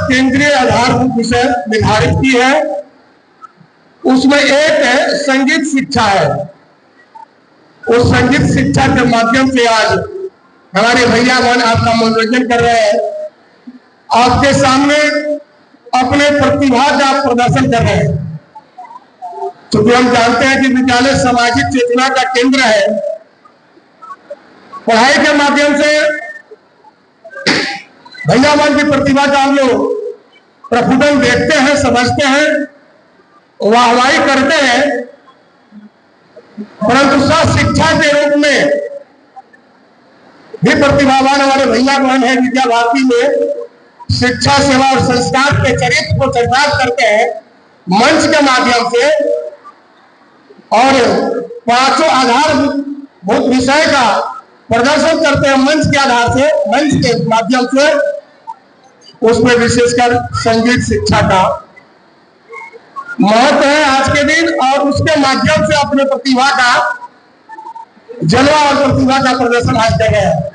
केंद्रीय आधारभूत विषय निर्धारित की है। उसमें एक है संगीत शिक्षा है। उस संगीत शिक्षा के माध्यम से आज हमारे भैया बहन आपका मनोरंजन कर रहे हैं, आपके सामने अपने प्रतिभा का प्रदर्शन कर रहे हैं। क्योंकि हम जानते हैं कि विद्यालय सामाजिक चेतना का केंद्र है। पढ़ाई के माध्यम से भैया बहन की प्रतिभा का हम लोग प्रफुल्लन देखते हैं, समझते हैं, वाहवाही करते हैं, परंतु सह शिक्षा के रूप में भी प्रतिभावान हमारे भैया बहन है। विद्या भारती में शिक्षा सेवा और संस्कार के चरित्र को चरितार्थ करते हैं मंच के माध्यम से, और पांचों आधारभूत विषय का प्रदर्शन करते हैं मंच के आधार से, मंच के माध्यम से। उसमें विशेषकर संगीत शिक्षा का महत्व है आज के दिन, और उसके माध्यम से अपने प्रतिभा का जलवा और प्रतिभा का प्रदर्शन आज कर रहे हैं।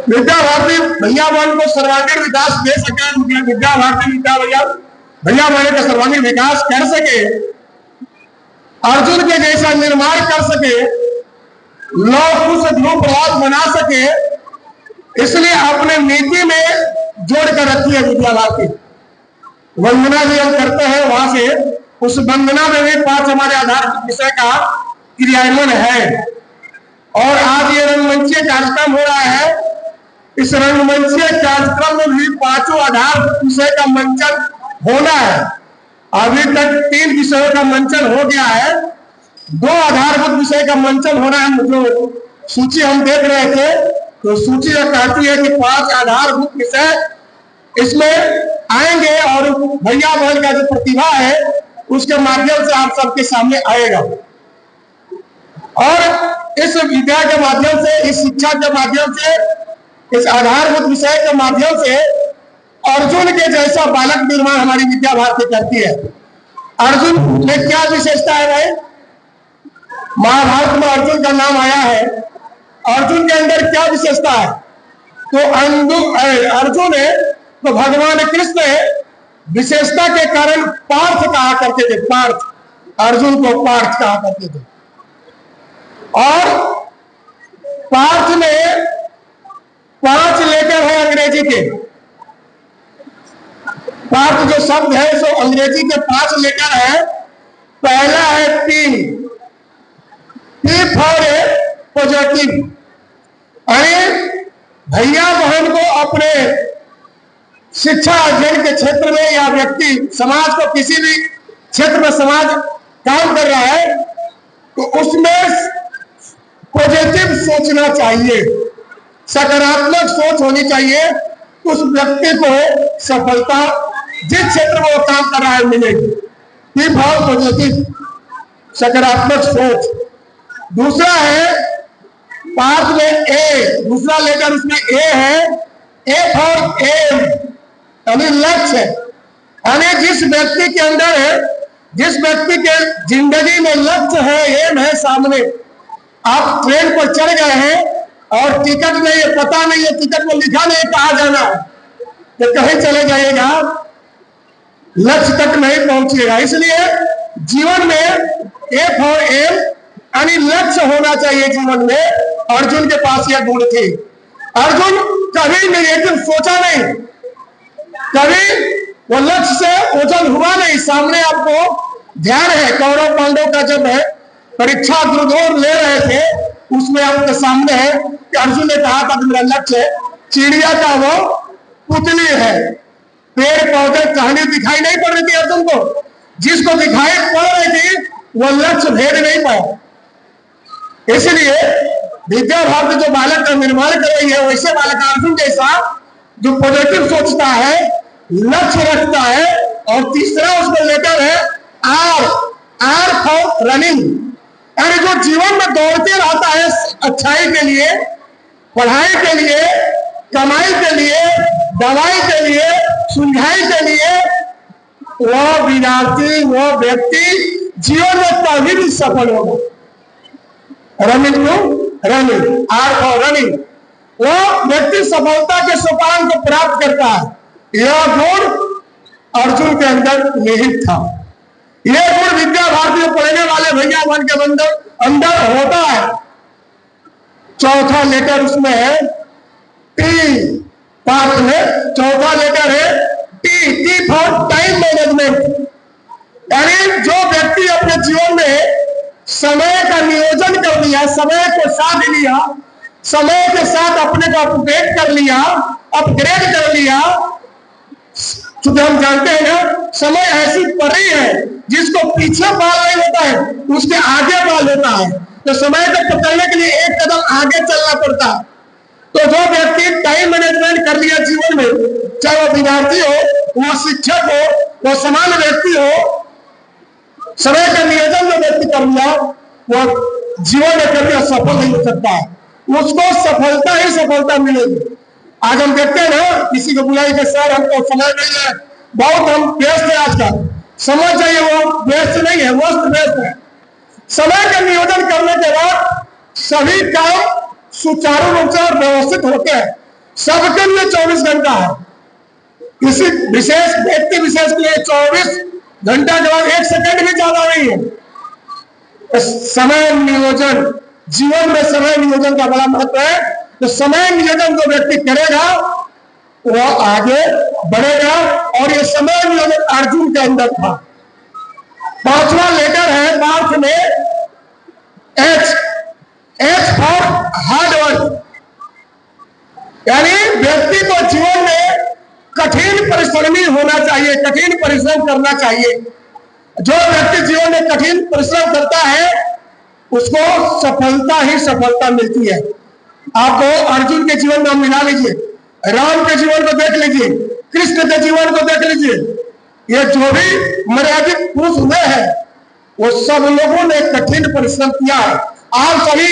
विद्या भारती भैया बहन को सर्वांगीण विकास दे सके, विद्या भारती भैया बहन का सर्वांगीण विकास कर सके, अर्जुन के जैसा निर्माण कर सके, लौह कुश ध्रुव प्रभाव बना सके, इसलिए अपने नीति में जोड़कर रखी है विद्या भारती। वंदना भी हम करते हैं वहां से, उस वंदना में भी 5 हमारे आधार विषय का क्रियान्वयन है। और आज ये रंगमंचीय कार्यक्रम हो रहा है। इस रंगमंचीय कार्यक्रम में भी 5 आधार विषय का मंचन होना है। अभी तक 3 विषयों का मंचन हो गया है, 2 आधारभूत विषय का मंचन होना है। जो सूची हम देख रहे थे, तो सूची कहती है कि 5 आधारभूत विषय इसमें आएंगे, और भैया बहन का जो प्रतिभा है उसके माध्यम से आप सबके सामने आएगा। और इस विद्या के माध्यम से, इस शिक्षा के माध्यम से, इस आधारभूत विषय के माध्यम से अर्जुन के जैसा बालक निर्माण हमारी विद्या भारती करती है। अर्जुन में क्या विशेषता है भाई? महाभारत में अर्जुन का नाम आया है। अर्जुन के अंदर क्या विशेषता है? तो अर्जुन है तो भगवान कृष्ण विशेषता के कारण पार्थ कहा करते थे। पार्थ, अर्जुन को पार्थ कहा करते थे। और पार्थ में 5 लेटर है अंग्रेजी के। पार्थ जो शब्द है सो अंग्रेजी के 5 लेटर है। पहला है P फॉर पॉजिटिव। अरे भैया बहन को अपने शिक्षा अध्ययन के क्षेत्र में, या व्यक्ति समाज को किसी भी क्षेत्र में समाज काम कर रहा है, तो उसमें पॉजिटिव सोचना चाहिए, सकारात्मक सोच होनी चाहिए। उस व्यक्ति को सफलता जिस क्षेत्र में वो काम कर रहा है मिलेगी। ये भाव पॉजिटिव, सकारात्मक सोच। दूसरा है पार्थ में ए, दूसरा लेटर उसमें ए है। ए फॉर एम, यानी लक्ष्य। यानी जिस व्यक्ति के अंदर है, जिस व्यक्ति के जिंदगी में लक्ष्य है, एम है सामने, आप ट्रेन पर चढ़ गए हैं और टिकट नहीं है, पता नहीं है, टिकट में लिखा नहीं कहाँ जाना है, तो कहीं चले जाइएगा, लक्ष्य तक नहीं पहुंचिएगा। इसलिए जीवन में ए फॉर एम यानी लक्ष्य होना चाहिए जीवन में। अर्जुन के पास यह गुण थी। अर्जुन कभी नेगेटिव सोचा नहीं, कभी वो लक्ष्य से ओझल हुआ नहीं। सामने आपको ध्यान है कौरव पांडव का जब है परीक्षा दुर्योधन ले रहे थे, उसमें आपके सामने है कि अर्जुन ने कहा था कि मेरा लक्ष्य चिड़िया का वो पुतली है। पेड़ पौधे कहानी दिखाई नहीं पड़ रही थी अर्जुन को, जिसको दिखाई पड़ रही थी वो लक्ष्य भेद नहीं पाया। इसलिए विद्या भारती जो बालक का निर्माण कर रही है, वैसे बालक अर्जुन जैसा जो पॉजिटिव सोचता है, लक्ष्य रखता है। और तीसरा उसमें लेटर है आर फॉर रनिंग, यानी जो जीवन में दौड़ते रहता है अच्छाई के लिए, पढ़ाई के लिए, कमाई के लिए, दवाई के लिए, सुलझाई के लिए, वो विद्यार्थी, वो व्यक्ति जीवन में कभी भी सफल होगा। Running to running, are for running. वो व्यक्ति सफलता के सोपान को प्राप्त करता है। यह गुण अर्जुन के अंदर निहित था। यह गुण विद्या भारती में पढ़ने वाले भैया मन के अंदर होता है। चौथा लेटर उसमें है टी, पाठ में चौथा लेटर है T, T for time management. यानी जो व्यक्ति अपने जीवन में समय का नियोजन कर लिया, समय को साध लिया, समय के साथ अपने को अपडेट कर लिया, अपग्रेड कर लिया। क्योंकि हम जानते हैं ना, समय ऐसी परी है जिसको पीछे बाल नहीं होता है, उसके आगे बाल होता है। तो समय को पकड़ने के लिए एक कदम आगे चलना पड़ता है। तो जो व्यक्ति टाइम मैनेजमेंट कर लिया जीवन में, चाहे वो विद्यार्थी हो, वो शिक्षक हो, वो सामान्य व्यक्ति हो, समय का नियोजन जो व्यक्ति कर लिया, वो जीवन में कभी सफल नहीं हो सकता है। उसको सफलता ही सफलता मिलेगी। आज हम देखते हैं ना, किसी को बुलाई के सर हमको समय नहीं है, बहुत हम व्यस्त है आजकल, समझ जाइए वो व्यस्त नहीं है, व्यस्त है। समय का नियोजन करने के बाद सभी काम सुचारू रूप से और व्यवस्थित होते हैं। सबके लिए 24 घंटा है। किसी विशेष व्यक्ति विशेष के लिए 24 घंटा के बाद 1 सेकंड भी ज्यादा नहीं है। तो समय नियोजन, जीवन में समय नियोजन का बड़ा महत्व है। तो समय नियोजन जो व्यक्ति करेगा वो आगे बढ़ेगा, और ये समय नियोजन अर्जुन के अंदर था। 5वां लेटर है पाठ में एच, एच फॉर हार्डवर्क। यानी व्यक्ति को जीवन में कठिन परिश्रमी होना चाहिए, कठिन परिश्रम करना चाहिए। जो व्यक्ति जीवन में कठिन परिश्रम करता है उसको सफलता ही सफलता मिलती है। आपको अर्जुन के जीवन में हम मिला लीजिए, राम के जीवन को देख लीजिए, कृष्ण के जीवन को देख लीजिए। ये जो भी मर्यादित पुरुष हुए हैं वो सब लोगों ने कठिन परिश्रम किया है। आप सभी